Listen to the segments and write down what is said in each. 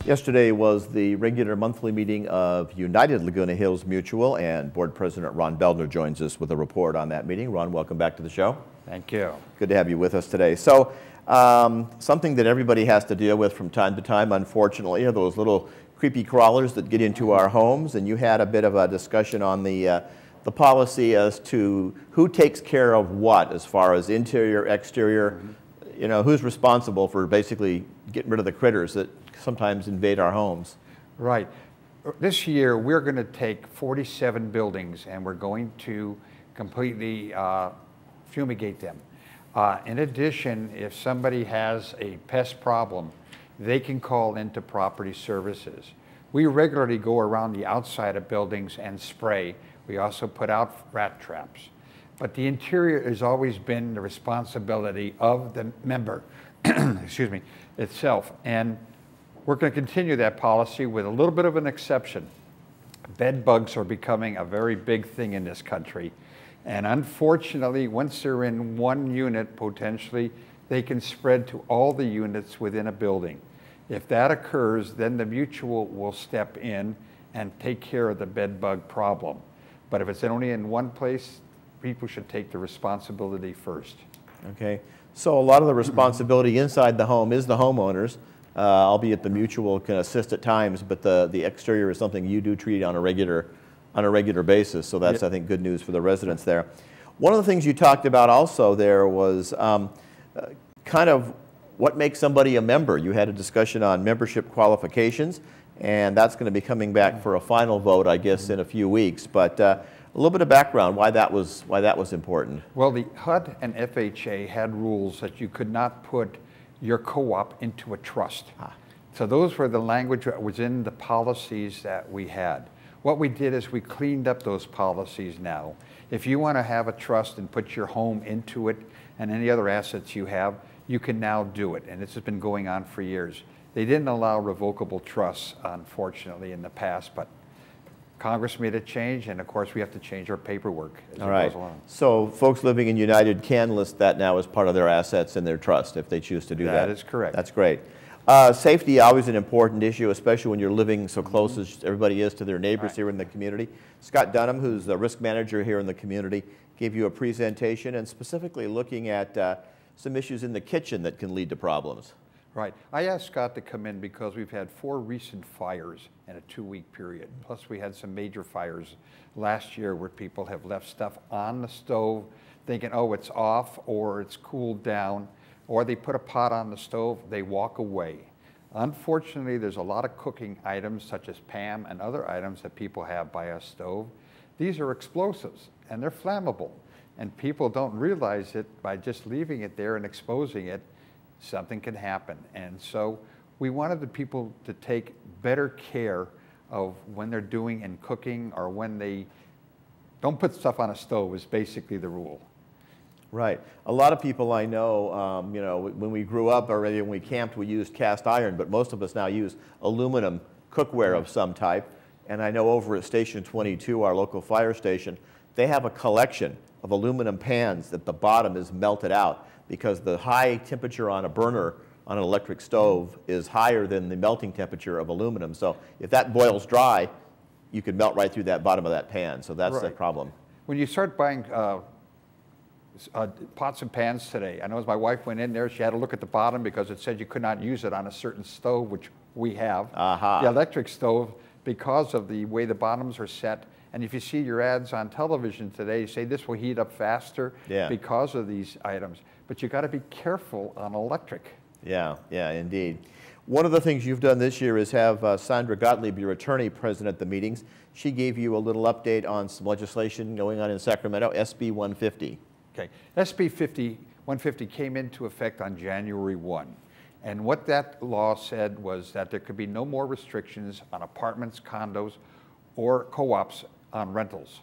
Yesterday was the regular monthly meeting of United Laguna Hills Mutual, and Board President Ron Beldner joins us with a report on that meeting. Ron, welcome back to the show. Thank you. Good to have you with us today. So, something that everybody has to deal with from time to time, unfortunately, are those little creepy crawlers that get into our homes, and you had a bit of a discussion on the policy as to who takes care of what as far as interior, exterior, you know, who's responsible for basically getting rid of the critters that sometimes invade our homes. Right. This year we're going to take 47 buildings and we're going to completely fumigate them. In addition, if somebody has a pest problem, they can call into Property Services. We regularly go around the outside of buildings and spray. We also put out rat traps. But the interior has always been the responsibility of the member, excuse me, itself. And we're going to continue that policy with a little bit of an exception. Bed bugs are becoming a very big thing in this country. And unfortunately, once they're in one unit, potentially, they can spread to all the units within a building. If that occurs, then the mutual will step in and take care of the bed bug problem. But if it's only in one place, people should take the responsibility first. Okay, so a lot of the responsibility inside the home is the homeowners, albeit the mutual can assist at times, but the exterior is something you do treat on a regular basis, so that's, I think, good news for the residents there. One of the things you talked about also there was kind of what makes somebody a member. You had a discussion on membership qualifications, and that's going to be coming back for a final vote, I guess, in a few weeks. But a little bit of background why that was important. Well, the HUD and FHA had rules that you could not put your co-op into a trust. So those were the language that was in the policies that we had. What we did is we cleaned up those policies now. If you want to have a trust and put your home into it and any other assets you have, you can now do it. And this has been going on for years. They didn't allow revocable trusts, unfortunately, in the past, but Congress made a change, and of course we have to change our paperwork as it goes along. So folks living in United can list that now as part of their assets in their trust if they choose to do that. That is correct. That's great. Safety, always an important issue, especially when you're living so close as everybody is to their neighbors here in the community. Scott Dunham, who's the risk manager here in the community, gave you a presentation and specifically looking at some issues in the kitchen that can lead to problems. Right. I asked Scott to come in because we've had 4 recent fires in a 2-week period. Plus we had some major fires last year where people have left stuff on the stove thinking, oh, it's off or it's cooled down, or they put a pot on the stove, they walk away. Unfortunately, there's a lot of cooking items such as Pam and other items that people have by a stove. These are explosives and they're flammable. And people don't realize it by just leaving it there and exposing it. Something can happen. And so we wanted the people to take better care of when they're doing and cooking, or when they don't put stuff on a stove is basically the rule. Right. A lot of people I know, you know, when we grew up already, when we camped, we used cast iron, but most of us now use aluminum cookware of some type. And I know over at Station 22, our local fire station, they have a collection of aluminum pans that the bottom is melted out, because the high temperature on a burner on an electric stove is higher than the melting temperature of aluminum. So if that boils dry, you could melt right through that bottom of that pan. So that's the problem. When you start buying pots and pans today, I know as my wife went in there, she had to look at the bottom because it said you could not use it on a certain stove, which we have. The electric stove, because of the way the bottoms are set. And if you see your ads on television today, say this will heat up faster because of these items. But you got to be careful on electric. Yeah, indeed. One of the things you've done this year is have Sandra Gottlieb, your attorney, present at the meetings. She gave you a little update on some legislation going on in Sacramento, SB 150. Okay, SB 150 came into effect on January 1. And what that law said was that there could be no more restrictions on apartments, condos, or co-ops on rentals.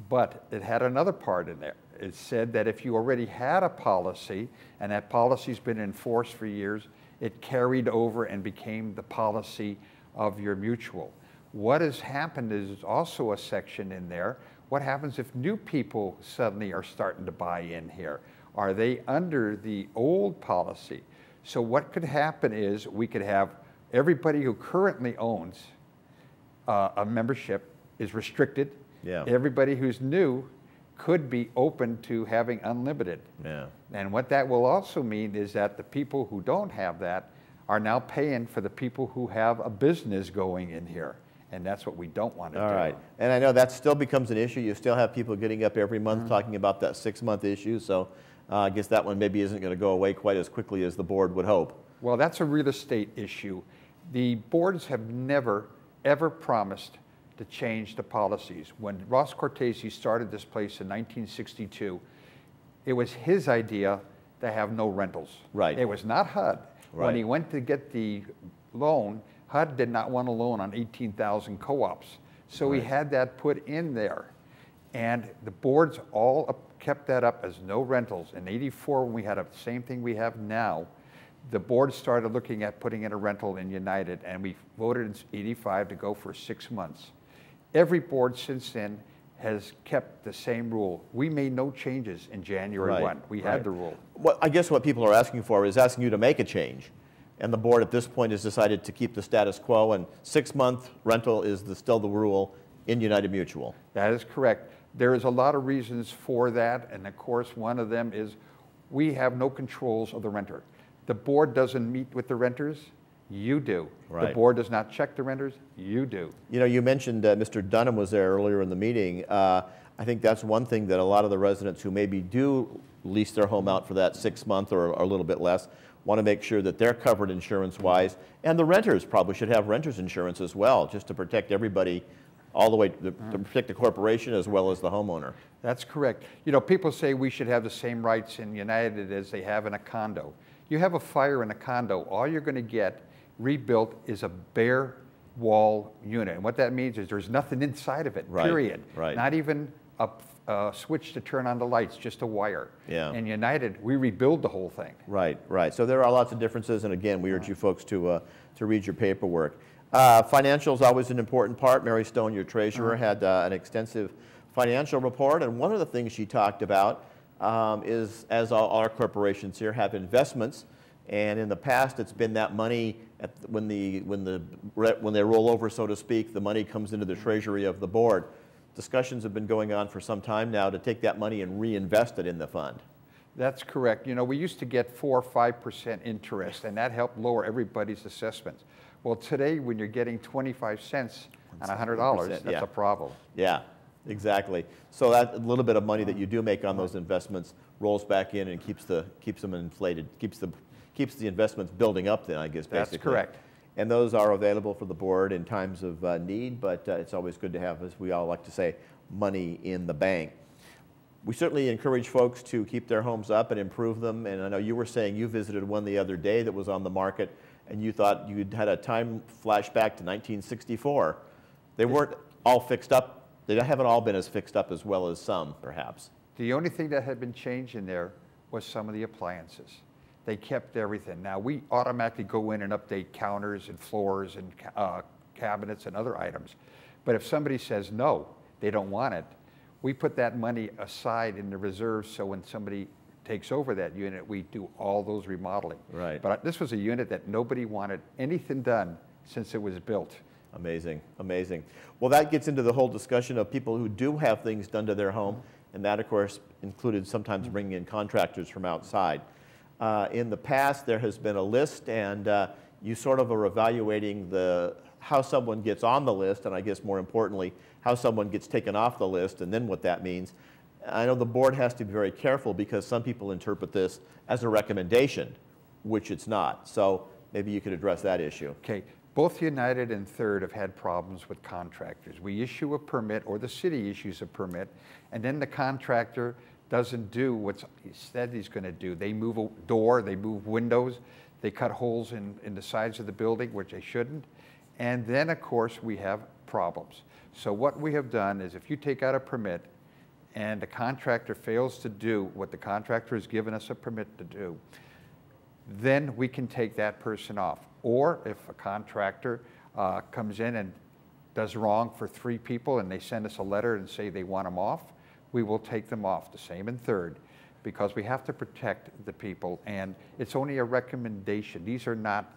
But it had another part in there. It said that if you already had a policy and that policy's been enforced for years, it carried over and became the policy of your mutual. What has happened is also a section in there. What happens if new people suddenly are starting to buy in here? Are they under the old policy? So what could happen is we could have Everybody who currently owns a membership is restricted. Yeah. Everybody who's new could be open to having unlimited. Yeah. And what that will also mean is that the people who don't have that are now paying for the people who have a business going in here. And that's what we don't want to do. All right. And I know that still becomes an issue. You still have people getting up every month talking about that 6-month issue. So I guess that one maybe isn't going to go away quite as quickly as the board would hope. Well, that's a real estate issue. The boards have never, ever promised to change the policies. When Ross Cortese started this place in 1962, it was his idea to have no rentals. Right. It was not HUD. Right. When he went to get the loan, HUD did not want a loan on 18,000 co-ops. So he had that put in there. And the boards all kept that up as no rentals. In '84, when we had the same thing we have now, the board started looking at putting in a rental in United, and we voted in '85 to go for 6 months. Every board since then has kept the same rule. We made no changes in January 1. We had the rule. Well, I guess what people are asking for is asking you to make a change. And the board at this point has decided to keep the status quo, and 6-month rental is still the rule in United Mutual. That is correct. There is a lot of reasons for that, and of course one of them is we have no controls of the renter. The board doesn't meet with the renters, you do. Right. The board does not check the renters, you do. You know, you mentioned Mr. Dunham was there earlier in the meeting. I think that's one thing that a lot of the residents who maybe do lease their home out for that 6-month or a little bit less want to make sure that they're covered insurance-wise. And the renters probably should have renter's insurance as well, just to protect everybody all the way to protect the corporation as well as the homeowner. That's correct. You know, people say we should have the same rights in United as they have in a condo. You have a fire in a condo, all you're going to get rebuilt is a bare wall unit. And what that means is there's nothing inside of it, period. Right. Not even a switch to turn on the lights, just a wire. Yeah. And United, we rebuild the whole thing. Right. So there are lots of differences, and again, we urge you folks to read your paperwork. Financial is always an important part. Mary Stone, your treasurer, had an extensive financial report, and one of the things she talked about is, as all our corporations here have investments, and in the past it's been that money when they roll over, so to speak, the money comes into the treasury of the board. Discussions have been going on for some time now to take that money and reinvest it in the fund. That's correct. You know, we used to get 4 or 5% interest, and that helped lower everybody's assessments. Well, today, when you're getting 25 cents on $100, that's a problem. Yeah, exactly. So that little bit of money that you do make on those investments rolls back in and keeps them inflated, keeps the investments building up. Then I guess basically. That's correct. And those are available for the board in times of need, but it's always good to have, as we all like to say, money in the bank. We certainly encourage folks to keep their homes up and improve them. And I know you were saying you visited one the other day that was on the market, and you thought you had a time flashback to 1964. They weren't all fixed up. They haven't all been as fixed up as well as some, perhaps. The only thing that had been changed in there was some of the appliances. They kept everything. Now, we automatically go in and update counters and floors and cabinets and other items. But if somebody says no, they don't want it, we put that money aside in the reserves, so when somebody takes over that unit, we do all those remodeling. Right. But this was a unit that nobody wanted anything done since it was built. Amazing, amazing. Well, that gets into the whole discussion of people who do have things done to their home, and that, of course, included sometimes bringing in contractors from outside. In the past, there has been a list, and you sort of are evaluating how someone gets on the list, and I guess more importantly, how someone gets taken off the list, and then what that means. I know the board has to be very careful because some people interpret this as a recommendation, which it's not. So maybe you could address that issue. Okay. Both United and Third have had problems with contractors. We issue a permit, or the city issues a permit, and then the contractor doesn't do what he said he's going to do. They move a door, they move windows, they cut holes in the sides of the building, which they shouldn't. And then, of course, we have problems. So what we have done is if you take out a permit and the contractor fails to do what the contractor has given us a permit to do, then we can take that person off. Or if a contractor comes in and does wrong for 3 people and they send us a letter and say they want them off, we will take them off. The same in Third, because we have to protect the people, and it's only a recommendation. These are not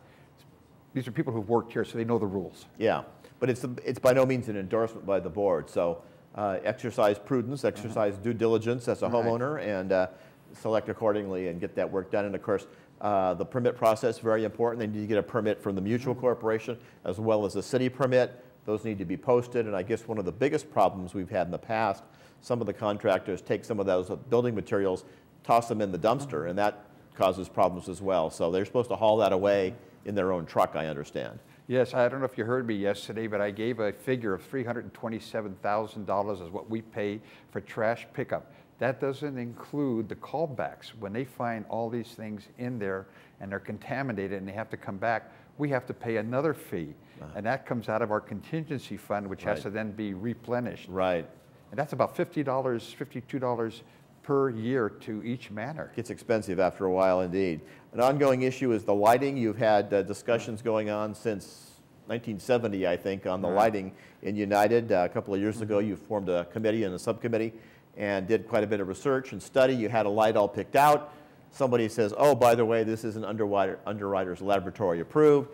these are people who've worked here, so they know the rules. Yeah, but it's by no means an endorsement by the board. So exercise prudence, exercise due diligence as a homeowner, and select accordingly and get that work done. And of course, the permit process, very important. They need to get a permit from the mutual corporation as well as a city permit. Those need to be posted. And I guess one of the biggest problems we've had in the past, some of the contractors take some of those building materials, toss them in the dumpster, and that causes problems as well. So they're supposed to haul that away in their own truck, I understand. Yes, I don't know if you heard me yesterday, but I gave a figure of $327,000 is what we pay for trash pickup. That doesn't include the callbacks. When they find all these things in there and they're contaminated and they have to come back, we have to pay another fee. And that comes out of our contingency fund, which has to then be replenished. Right. And that's about $50, $52 per year to each manor. Gets expensive after a while indeed. An ongoing issue is the lighting. You've had discussions going on since 1970, I think, on the lighting in United. A couple of years ago, you formed a committee and a subcommittee and did quite a bit of research and study. You had a light all picked out. Somebody says, oh, by the way, this isn't Underwriters Laboratory approved.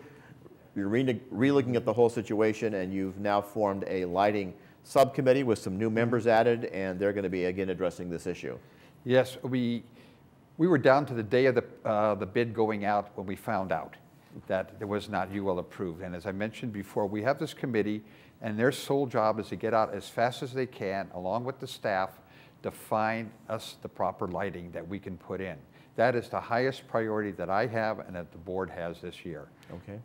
You're re-looking at the whole situation, and you've now formed a lighting subcommittee with some new members added, and they're going to be, again, addressing this issue. Yes, we were down to the day of the bid going out when we found out that there was not UL approved. And as I mentioned before, we have this committee, and their sole job is to get out as fast as they can, along with the staff, to find us the proper lighting that we can put in. That is the highest priority that I have and that the board has this year. Okay.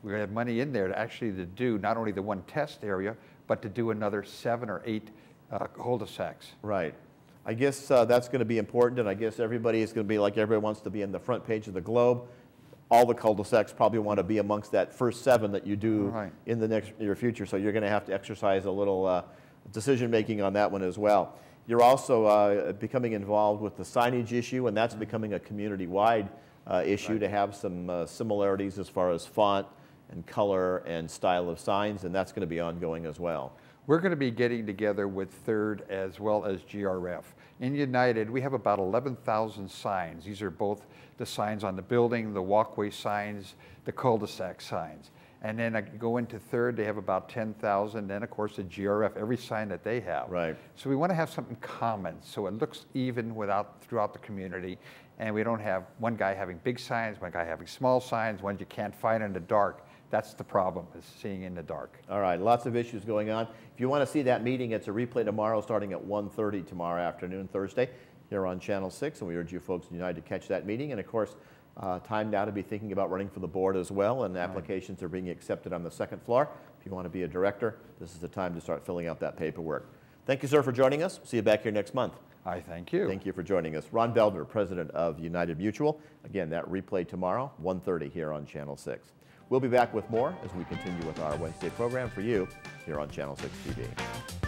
We have money in there to do not only the one test area, but to do another 7 or 8 cul-de-sacs. Right. I guess that's going to be important, and I guess everybody is going to be like everybody wants to be in the front page of the Globe. All the cul-de-sacs probably want to be amongst that first 7 that you do in the near future, so you're going to have to exercise a little decision-making on that one as well. You're also becoming involved with the signage issue, and that's becoming a community-wide issue to have some similarities as far as font and color and style of signs, and that's going to be ongoing as well. We're going to be getting together with Third as well as GRF. In United, we have about 11,000 signs. These are both the signs on the building, the walkway signs, the cul-de-sac signs. And then I go into Third, they have about 10,000. Then, of course, the GRF, every sign that they have. Right. So we want to have something common, so it looks even throughout the community. And we don't have one guy having big signs, one guy having small signs, ones you can't find in the dark. That's the problem, is seeing in the dark. All right, lots of issues going on. If you want to see that meeting, it's a replay tomorrow starting at 1:30 tomorrow afternoon, Thursday, here on Channel 6, and we urge you folks in United to catch that meeting. And of course, time now to be thinking about running for the board as well, and applications are being accepted on the second floor. If you want to be a director, this is the time to start filling out that paperwork. Thank you, sir, for joining us. See you back here next month. I thank you. Thank you for joining us. Ron Beldner, president of United Mutual. Again, that replay tomorrow, 1:30 here on Channel 6. We'll be back with more as we continue with our Wednesday program for you here on Channel 6 TV.